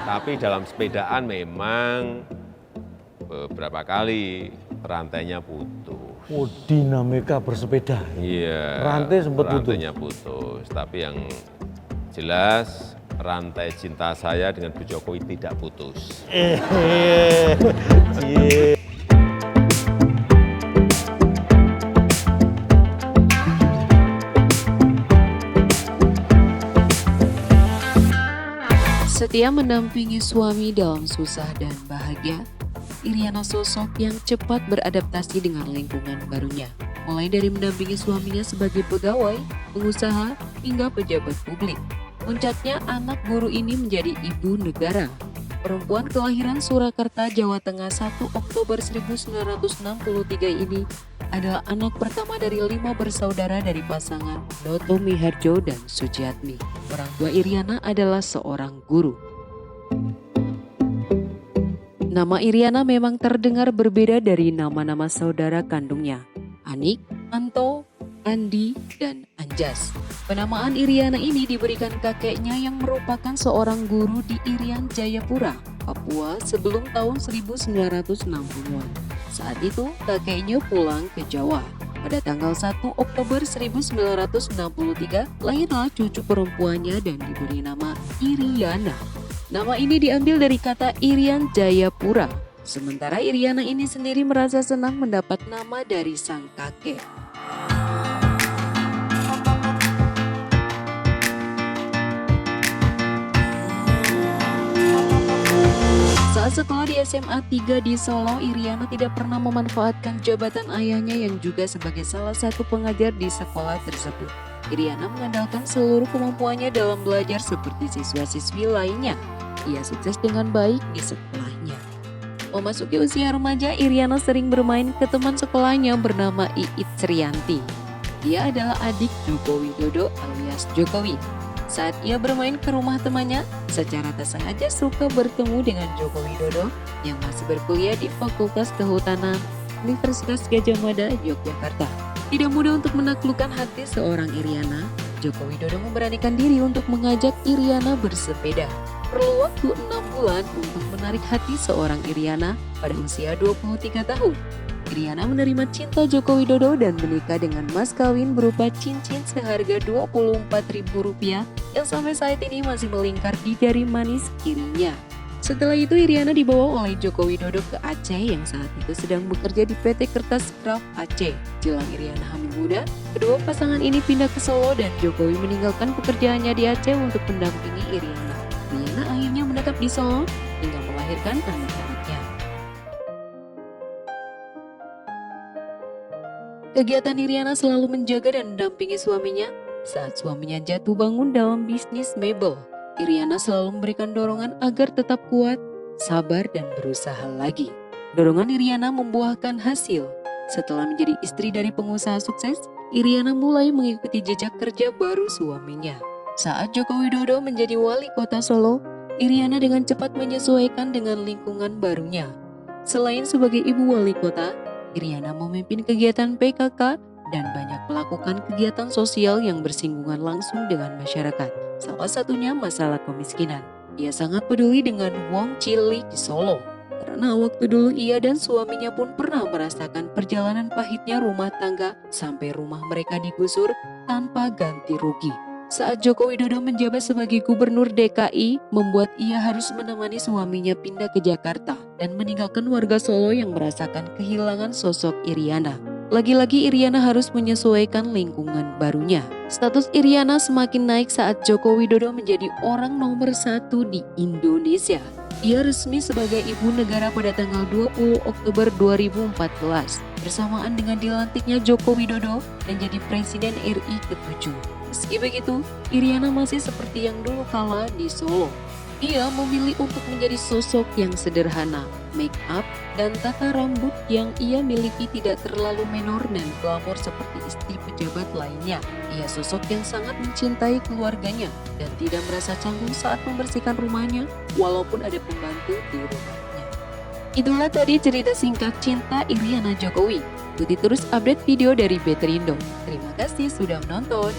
Tapi dalam sepedaan memang beberapa kali rantainya putus. Oh, dinamika bersepeda. Iya, Rantai sempat putus. rantainya putus. Tapi yang jelas rantai cinta saya dengan Bu Jokowi tidak putus. Cie. Setia mendampingi suami dalam susah dan bahagia, Iriana sosok yang cepat beradaptasi dengan lingkungan barunya. Mulai dari mendampingi suaminya sebagai pegawai, pengusaha, hingga pejabat publik. Puncaknya anak guru ini menjadi ibu negara. Perempuan kelahiran Surakarta, Jawa Tengah 1 Oktober 1963 ini adalah anak pertama dari 5 bersaudara dari pasangan Noto Miharjo dan Sujiatmi. Orang tua Iriana adalah seorang guru. Nama Iriana memang terdengar berbeda dari nama-nama saudara kandungnya, Anik, Anto, Andi, dan Anjas. Penamaan Iriana ini diberikan kakeknya yang merupakan seorang guru di Irian Jayapura, Papua sebelum tahun 1960-an. Saat itu kakeknya pulang ke Jawa. Pada tanggal 1 Oktober 1963 lahirlah cucu perempuannya dan diberi nama Iriana. Nama ini diambil dari kata Irian Jayapura. Sementara Iriana ini sendiri merasa senang mendapat nama dari sang kakek. Saat sekolah di SMA 3 di Solo, Iriana tidak pernah memanfaatkan jabatan ayahnya yang juga sebagai salah satu pengajar di sekolah tersebut. Iriana mengandalkan seluruh kemampuannya dalam belajar seperti siswa-siswi lainnya. Ia sukses dengan baik di sekolahnya. Memasuki usia remaja, Iriana sering bermain ke teman sekolahnya bernama Iit Srianti. Dia adalah adik Joko Widodo alias Jokowi. Saat ia bermain ke rumah temannya, secara tak sengaja suka bertemu dengan Joko Widodo yang masih berkuliah di Fakultas Kehutanan Universitas Gadjah Mada, Yogyakarta. Tidak mudah untuk menaklukkan hati seorang Iriana, Joko Widodo memberanikan diri untuk mengajak Iriana bersepeda. Perlu waktu 6 bulan untuk menarik hati seorang Iriana pada usia 23 tahun. Iriana menerima cinta Joko Widodo dan menikah dengan mas kawin berupa cincin seharga Rp24.000 yang sampai saat ini masih melingkar di jari manis kirinya. Setelah itu Iriana dibawa oleh Joko Widodo ke Aceh yang saat itu sedang bekerja di PT Kertas Craft Aceh. Jelang Iriana hamil muda, kedua pasangan ini pindah ke Solo dan Jokowi meninggalkan pekerjaannya di Aceh untuk mendampingi Iriana. Iriana akhirnya menetap di Solo hingga melahirkan anak-anaknya. Kegiatan Iriana selalu menjaga dan mendampingi suaminya. Saat suaminya jatuh bangun dalam bisnis mebel, Iriana selalu memberikan dorongan agar tetap kuat, sabar, dan berusaha lagi. Dorongan Iriana membuahkan hasil. Setelah menjadi istri dari pengusaha sukses, Iriana mulai mengikuti jejak kerja baru suaminya. Saat Joko Widodo menjadi wali kota Solo, Iriana dengan cepat menyesuaikan dengan lingkungan barunya. Selain sebagai ibu wali kota, Iriana memimpin kegiatan PKK dan banyak melakukan kegiatan sosial yang bersinggungan langsung dengan masyarakat. Salah satunya masalah kemiskinan. Ia sangat peduli dengan wong cilik di Solo. Karena waktu dulu ia dan suaminya pun pernah merasakan perjalanan pahitnya rumah tangga sampai rumah mereka digusur tanpa ganti rugi. Saat Joko Widodo menjabat sebagai gubernur DKI, membuat ia harus menemani suaminya pindah ke Jakarta dan meninggalkan warga Solo yang merasakan kehilangan sosok Iriana. Lagi-lagi Iriana harus menyesuaikan lingkungan barunya. Status Iriana semakin naik saat Joko Widodo menjadi orang nomor 1 di Indonesia. Ia resmi sebagai ibu negara pada tanggal 20 Oktober 2014 bersamaan dengan dilantiknya Joko Widodo menjadi Presiden RI ke-7. Meski begitu, Iriana masih seperti yang dulu kala di Solo. Ia memilih untuk menjadi sosok yang sederhana, make up, dan tata rambut yang ia miliki tidak terlalu menor dan glamor seperti istri pejabat lainnya. Ia sosok yang sangat mencintai keluarganya dan tidak merasa canggung saat membersihkan rumahnya walaupun ada pembantu di rumahnya. Itulah tadi cerita singkat cinta Iriana Jokowi. Ikuti terus update video dari Beterindo. Terima kasih sudah menonton.